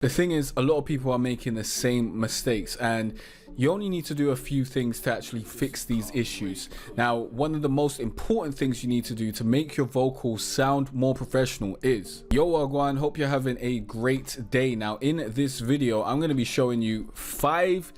The thing is, a lot of people are making the same mistakes, and you only need to do a few things to actually fix these issues. Now, one of the most important things you need to do to make your vocals sound more professional is, yo Wagwan, hope you're having a great day. Now, in this video, I'm going to be showing you 5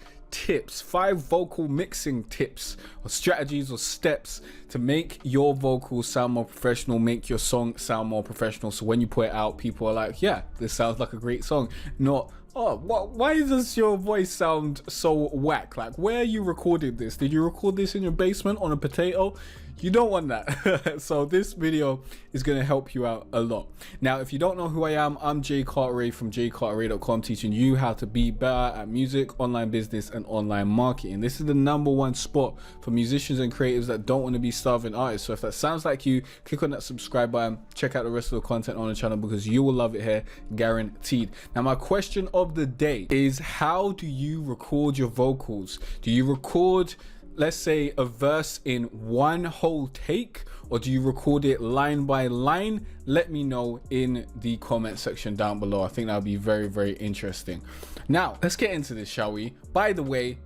vocal mixing tips or strategies or steps to make your vocals sound more professional, make your song sound more professional, so when you put it out, people are like, yeah, this sounds like a great song. Not, oh, why does your voice sound so whack? Like, where you recorded this? Did you record this in your basement on a potato? You don't want that. So this video is going to help you out a lot. Now, if you don't know who I am, I'm Jay Carteret from jcarteret.com, teaching you how to be better at music, online business, and online marketing. This is the #1 spot for musicians and creatives that don't want to be starving artists. So if that sounds like you, click on that subscribe button, check out the rest of the content on the channel, because you will love it here, guaranteed. Now, my question of the day is, how do you record your vocals? Do you record, let's say, a verse in one whole take, or do you record it line by line? Let me know in the comment section down below. I think that would be very, very interesting. Now, let's get into this, shall we? By the way,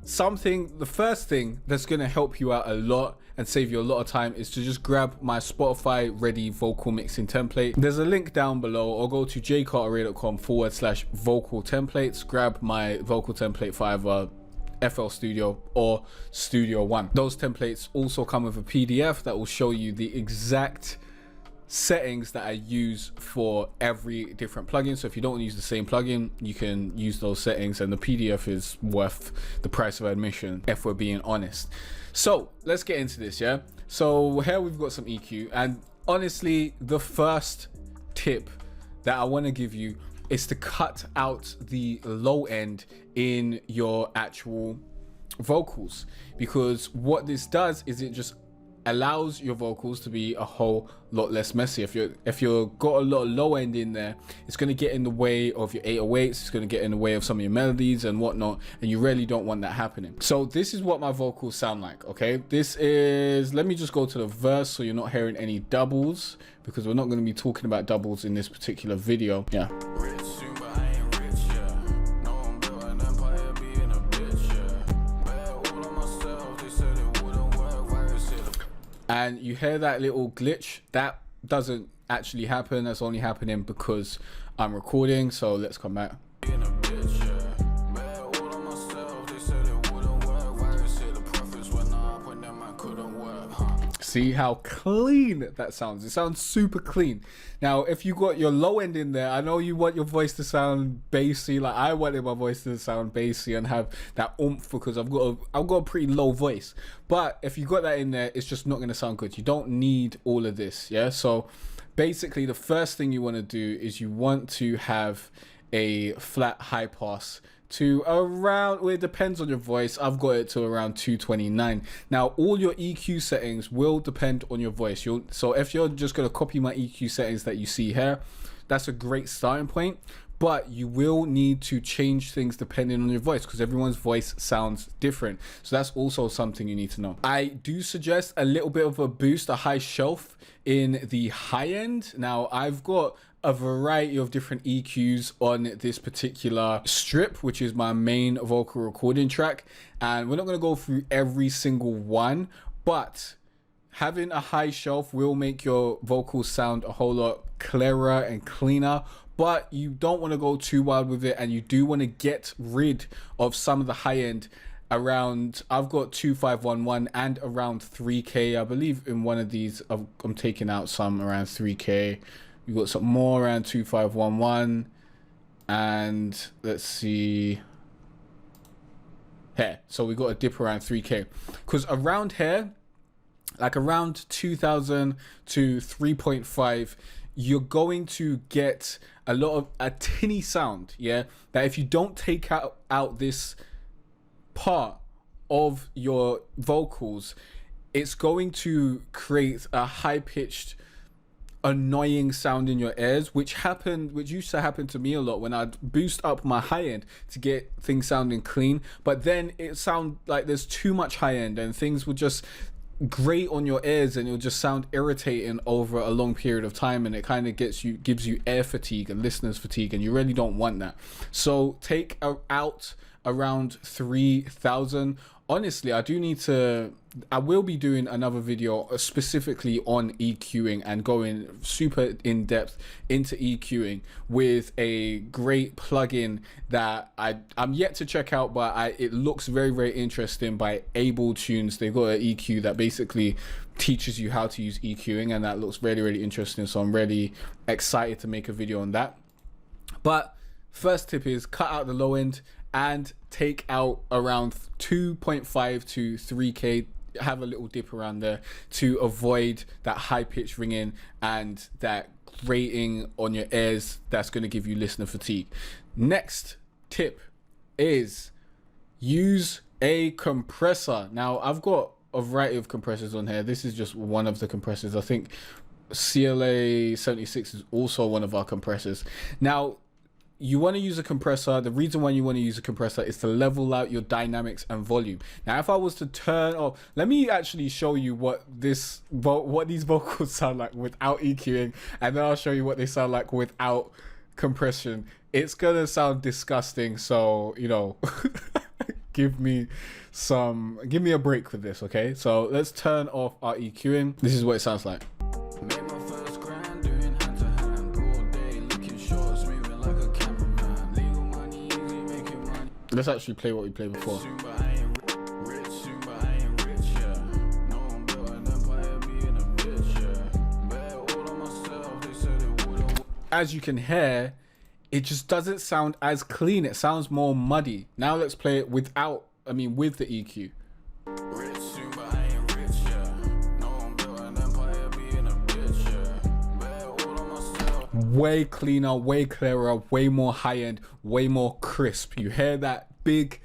the first thing that's going to help you out a lot and save you a lot of time is to just grab my Spotify ready vocal mixing template. There's a link down below, or go to jcarteret.com/vocal templates. Grab my vocal template for either FL Studio or Studio One. Those templates also come with a PDF that will show you the exact settings that I use for every different plugin. So if you don't want to use the same plugin, you can use those settings, and the PDF is worth the price of admission, if we're being honest. So let's get into this. Yeah, so here we've got some EQ, and honestly, the first tip that I want to give you is to cut out the low end in your actual vocals, because what this does is it just allows your vocals to be a whole lot less messy. If you're got a lot of low end in there, it's going to get in the way of your 808s, it's going to get in the way of some of your melodies and whatnot, and you really don't want that happening. So this is what my vocals sound like. Okay, this is, let me just go to the verse so you're not hearing any doubles, because we're not going to be talking about doubles in this particular video. Yeah. And you hear that little glitch? That doesn't actually happen. That's only happening because I'm recording. So let's come back. See how clean that sounds? It sounds super clean. Now, if you got your low end in there, I know you want your voice to sound bassy. Like I wanted my voice to sound bassy and have that oomph, because I've got a pretty low voice. But if you got that in there, it's just not going to sound good. You don't need all of this. Yeah. So basically, the first thing you want to do is you want to have a flat high pass to around, well, it depends on your voice. I've got it to around 229. Now, all your EQ settings will depend on your voice. So if you're just going to copy my EQ settings that you see here, that's a great starting point. But you will need to change things depending on your voice, because everyone's voice sounds different. So that's also something you need to know. I do suggest a little bit of a boost, a high shelf in the high end. Now, I've got a variety of different EQs on this particular strip, which is my main vocal recording track. And we're not going to go through every single one, but having a high shelf will make your vocals sound a whole lot clearer and cleaner. But you don't want to go too wild with it, and you do want to get rid of some of the high end around, I've got 2511 and around 3K. I believe in one of these I'm taking out some around 3K. You got some more around 2511, and let's see here. So we got a dip around 3K, because around here, like around 2000 to 3.5, you're going to get a lot of a tinny sound. Yeah, that if you don't take out this part of your vocals, it's going to create a high-pitched, annoying sound in your ears, which used to happen to me a lot when I'd boost up my high end to get things sounding clean, but then it sound like there's too much high end and things would just grate on your ears, and it'll just sound irritating over a long period of time, and it kind of gives you air fatigue and listeners fatigue, and you really don't want that. So take out around 3,000. Honestly, I will be doing another video specifically on EQing and going super in depth into EQing with a great plugin that I'm yet to check out, but it looks very, very interesting, by Able Tunes. They've got an EQ that basically teaches you how to use EQing, and that looks really, really interesting. So I'm really excited to make a video on that. But first tip is cut out the low end and take out around 2.5 to 3K. Have a little dip around there to avoid that high pitch ringing and that grating on your ears that's going to give you listener fatigue. Next tip is use a compressor. Now I've got a variety of compressors on here. This is just one of the compressors. I think CLA 76 is also one of our compressors. Now you want to use a compressor. The reason why you want to use a compressor is to level out your dynamics and volume. Now, if I was to turn off, let me actually show you what these vocals sound like without EQing, and then I'll show you what they sound like without compression. It's gonna sound disgusting, so you know, give me a break with this, okay? So let's turn off our EQing. This is what it sounds like. Let's actually play what we played before. As you can hear, it just doesn't sound as clean. It sounds more muddy. Now let's play it with the EQ. Way cleaner, way clearer, way more high-end, way more crisp. You hear that big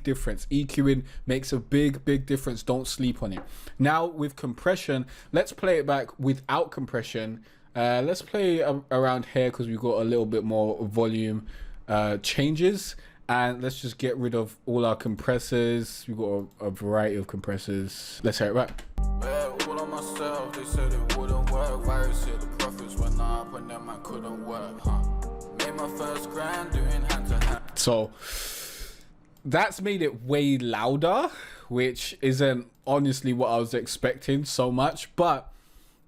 difference. EQing makes a big difference. Don't sleep on it. Now with compression, let's play it back without compression. Let's play around here because we've got a little bit more volume changes, and let's just get rid of all our compressors. We've got a variety of compressors. Let's hear it back. So that's made it way louder, which isn't honestly what I was expecting so much, but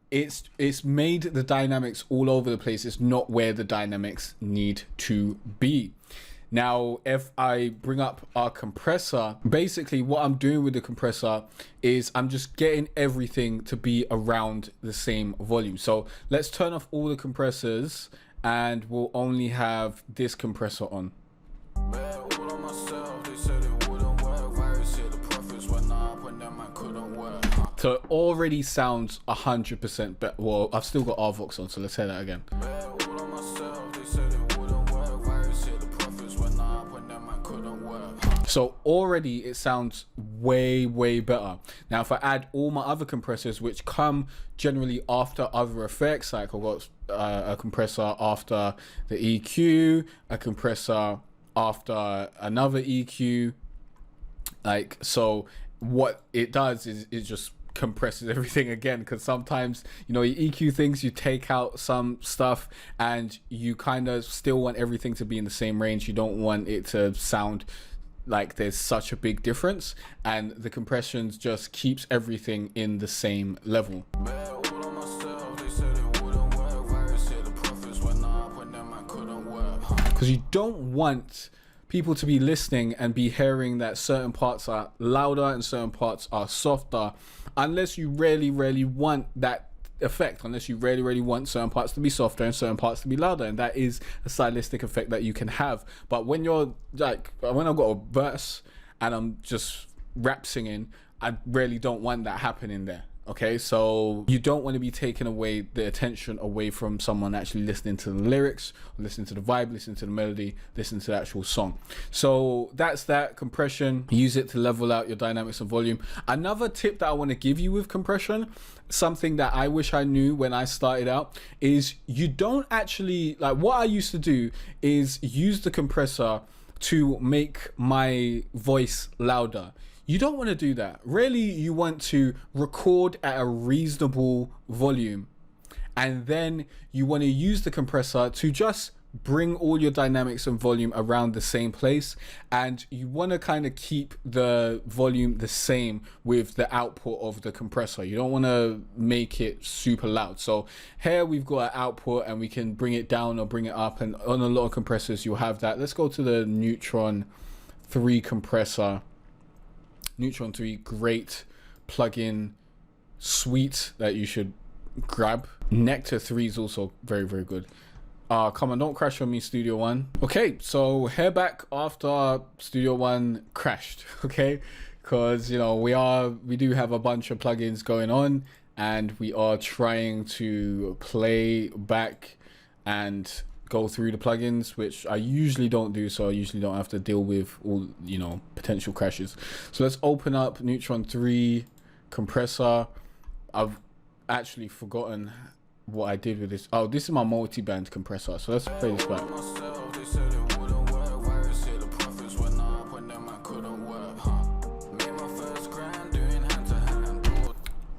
it's made the dynamics all over the place. It's not where the dynamics need to be. Now, if I bring up our compressor, basically what I'm doing with the compressor is I'm just getting everything to be around the same volume. So let's turn off all the compressors and we'll only have this compressor on. So it already sounds 100% better. Well, I've still got RVox on, so let's hear that again. So already it sounds way better. Now if I add all my other compressors, which come generally after other effects, like I've got a compressor after the EQ, a compressor after another EQ, like, so what it does is it just compresses everything again, because sometimes, you know, you EQ things, you take out some stuff and you kind of still want everything to be in the same range. You don't want it to sound like there's such a big difference, and the compressions just keeps everything in the same level. Because you don't want people to be listening and be hearing that certain parts are louder and certain parts are softer, unless you really want that effect, unless you really want certain parts to be softer and certain parts to be louder, and that is a stylistic effect that you can have. But when you're like, when I've got a verse and I'm just rap singing, I really don't want that happening there. Okay, so you don't want to be taking away the attention away from someone actually listening to the lyrics, listening to the vibe, listening to the melody, listening to the actual song. So that's that. Compression, use it to level out your dynamics and volume. Another tip that I want to give you with compression, something that I wish I knew when I started out, is you don't actually, like, what I used to do is use the compressor to make my voice louder. You don't want to do that. Really, you want to record at a reasonable volume, and then you want to use the compressor to just bring all your dynamics and volume around the same place, and you want to kind of keep the volume the same with the output of the compressor. You don't want to make it super loud. So here we've got an output, and we can bring it down or bring it up, and on a lot of compressors you'll have that. Let's go to the Neutron 3 compressor. Neutron 3, great plugin suite that you should grab. Nectar 3 is also very, very good. Come on, don't crash on me, Studio One. Okay, so head back after Studio One crashed, okay? Because, you know, we do have a bunch of plugins going on, and we are trying to play back and go through the plugins, which I usually don't do, so I usually don't have to deal with all, you know, potential crashes. So let's open up Neutron 3 compressor. I've actually forgotten what I did with this. Oh, this is my multi-band compressor, so let's play this back.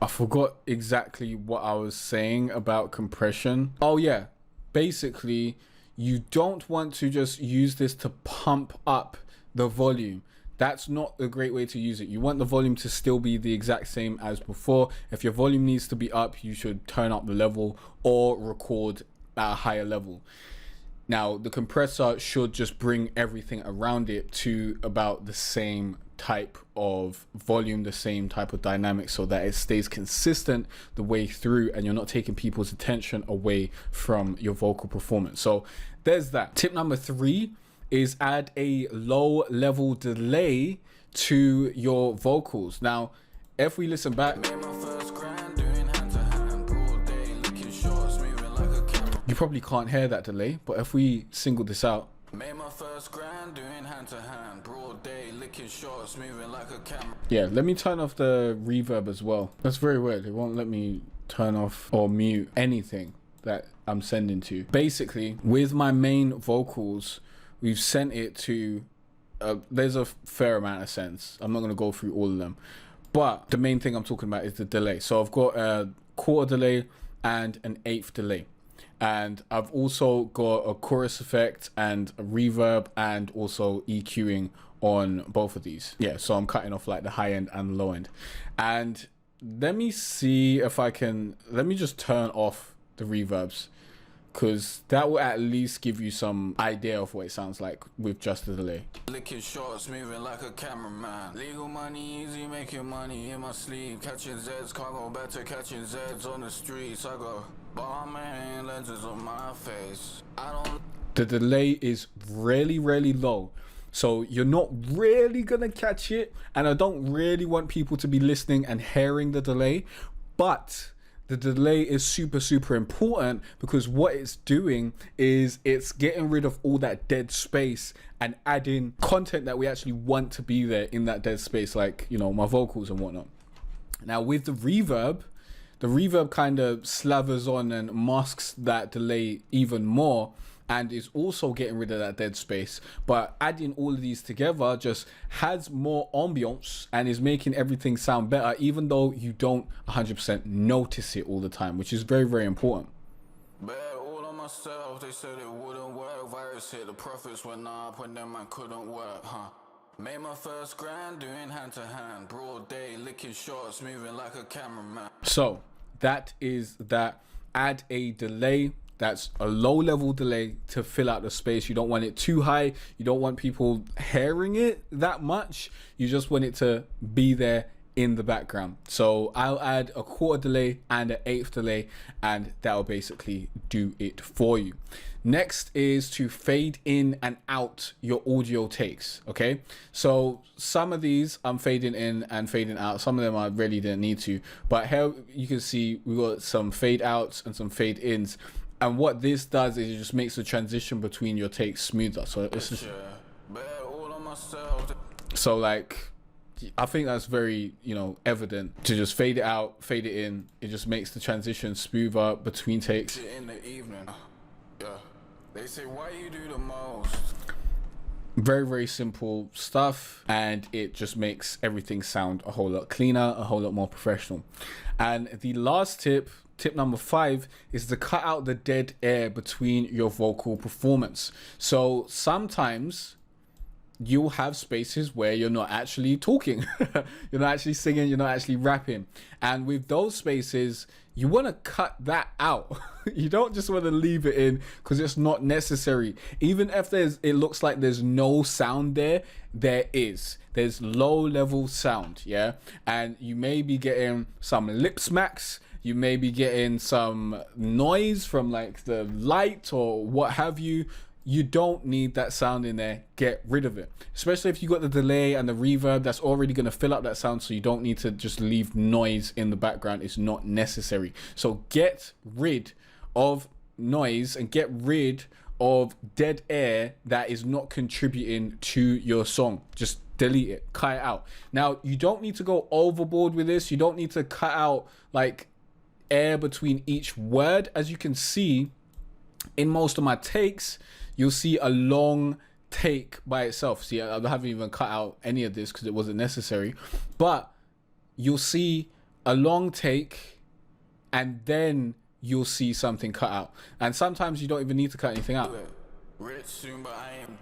I forgot exactly what I was saying about compression. Oh yeah, basically you don't want to just use this to pump up the volume. That's not a great way to use it. You want the volume to still be the exact same as before. If your volume needs to be up, you should turn up the level or record at a higher level. Now, the compressor should just bring everything around it to about the same type of volume, the same type of dynamics, so that it stays consistent the way through and you're not taking people's attention away from your vocal performance. So there's that. Tip number 3 is add a low level delay to your vocals. Now, if we listen back, you probably can't hear that delay, but if we single this out, yeah, let me turn off the reverb as well. That's very weird. It won't let me turn off or mute anything that I'm sending to. Basically, with my main vocals, we've sent it to, there's a fair amount of sends. I'm not going to go through all of them, but the main thing I'm talking about is the delay. So I've got a quarter delay and an eighth delay. And I've also got a chorus effect and a reverb and also EQing on both of these. Yeah, so I'm cutting off like the high end and low end. And let me see if I can, let me just turn off the reverbs, because that will at least give you some idea of what it sounds like with just the delay. Licking shorts, moving like a cameraman. Legal money, easy, making money in my sleep. Catching Zeds, can't go back to catching Zeds on the streets. I go, bombing lenses on my face. The delay is really, really low. So you're not really gonna catch it. And I don't really want people to be listening and hearing the delay. But the delay is super, super important, because what it's doing is it's getting rid of all that dead space and adding content that we actually want to be there in that dead space, like, you know, my vocals and whatnot. Now with the reverb kind of slavers on and masks that delay even more, and is also getting rid of that dead space. But adding all of these together just has more ambience and is making everything sound better, even though you don't 100% notice it all the time, which is very, very important. All on myself, they said it wouldn't work. Virus hit, the profits went up when them man couldn't work, huh? Made my first grand doing hand to hand, broad day, licking shorts, moving like a cameraman. So that is that. Add a delay. That's a low level delay to fill out the space. You don't want it too high. You don't want people hearing it that much. You just want it to be there in the background. So I'll add a quarter delay and an eighth delay, and that'll basically do it for you. Next is to fade in and out your audio takes. Okay, so some of these I'm fading in and fading out. Some of them I really didn't need to, but here you can see we got some fade outs and some fade ins. And what this does is it just makes the transition between your takes smoother. So it's just, so like, I think that's very, you know, evident to just fade it out, fade it in. It just makes the transition smoother between takes. In the evening, yeah. They say, why you do the most? Very, very simple stuff, and it just makes everything sound a whole lot cleaner, a whole lot more professional. And the last tip, tip number 5, is to cut out the dead air between your vocal performance. So sometimes you'll have spaces where you're not actually talking, you're not actually singing, you're not actually rapping. And with those spaces, you want to cut that out. You don't just want to leave it in because it's not necessary. Even if it looks like there's no sound there, there's low level sound, yeah? And you may be getting some lip smacks, you may be getting some noise from like the light or what have you. You don't need that sound in there. Get rid of it. Especially if you got the delay and the reverb, that's already going to fill up that sound. So you don't need to just leave noise in the background. It's not necessary. So get rid of noise and get rid of dead air that is not contributing to your song. Just delete it, cut it out. Now, you don't need to go overboard with this. You don't need to cut out like air between each word. As you can see in most of my takes, you'll see a long take by itself. See, I haven't even cut out any of this because it wasn't necessary, but you'll see a long take and then you'll see something cut out. And sometimes you don't even need to cut anything out. Rich soon, but I am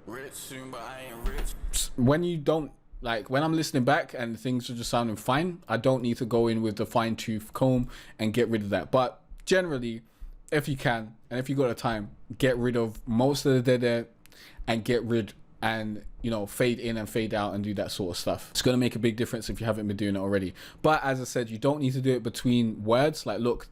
rich soon, but I am rich. When you don't, like when I'm listening back and things are just sounding fine, I don't need to go in with the fine tooth comb and get rid of that. But generally, if you can, and if you got the time, get rid of most of the dead air and get rid and, you know, fade in and fade out and do that sort of stuff. It's going to make a big difference if you haven't been doing it already. But as I said, you don't need to do it between words. Like, look.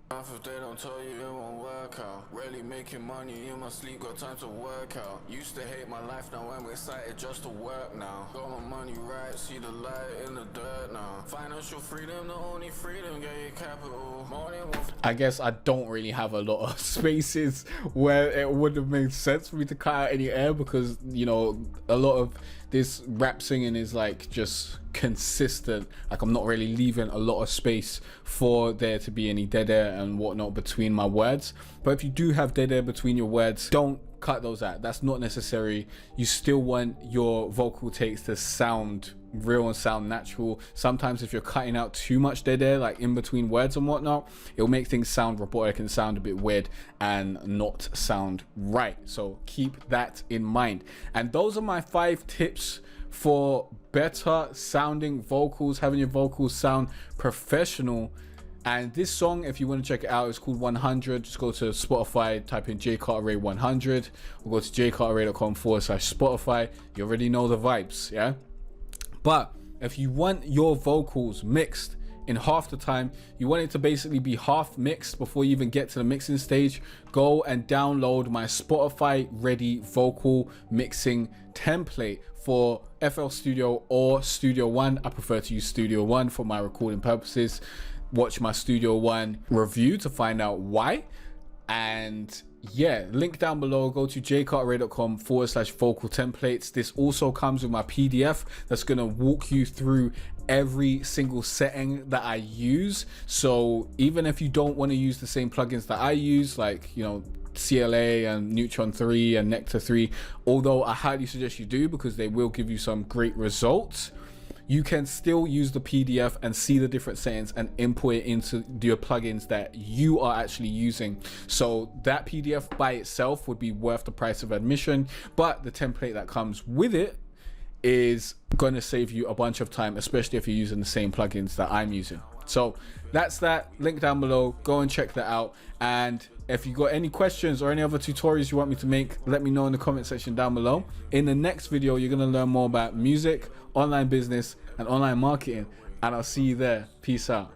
If they don't tell you it won't work out. Really making money in my sleep, got time to work out. Used to hate my life, now I'm excited just to work now. Got my money right, see the light in the dirt now. Financial freedom, the only freedom, get your capital. I guess I don't really have a lot of spaces where it would have made sense for me to cut out any air because, you know, a lot of this rap singing is like just consistent. Like I'm not really leaving a lot of space for there to be any dead air and whatnot between my words. But if you do have dead air between your words, don't cut those out. That's not necessary. You still want your vocal takes to sound real and sound natural. Sometimes if you're cutting out too much dead air, like in between words and whatnot, it'll make things sound robotic and sound a bit weird and not sound right. So keep that in mind. And those are my 5 tips for better sounding vocals, having your vocals sound professional. And this song, if you want to check it out, is called 100. Just go to Spotify, type in J Carteret 100, or go to jcarteret.com/Spotify. You already know the vibes, yeah? But if you want your vocals mixed in half the time, you want it to basically be half mixed before you even get to the mixing stage, go and download my Spotify ready vocal mixing template for FL Studio or Studio One. I prefer to use Studio One for my recording purposes. Watch my Studio One review to find out why. And yeah, link down below. Go to jcarteret.com/vocal templates. This also comes with my PDF that's going to walk you through every single setting that I use. So even if you don't want to use the same plugins that I use, like, you know, CLA and Neutron 3 and Nectar 3, although I highly suggest you do because they will give you some great results, you can still use the PDF and see the different settings and input it into your plugins that you are actually using. So that PDF by itself would be worth the price of admission, but the template that comes with it is going to save you a bunch of time, especially if you're using the same plugins that I'm using. So that's that. Link down below. Go and check that out. And if you got any questions or any other tutorials you want me to make, let me know in the comment section down below. In the next video, you're going to learn more about music, online business, and online marketing. And I'll see you there. Peace out.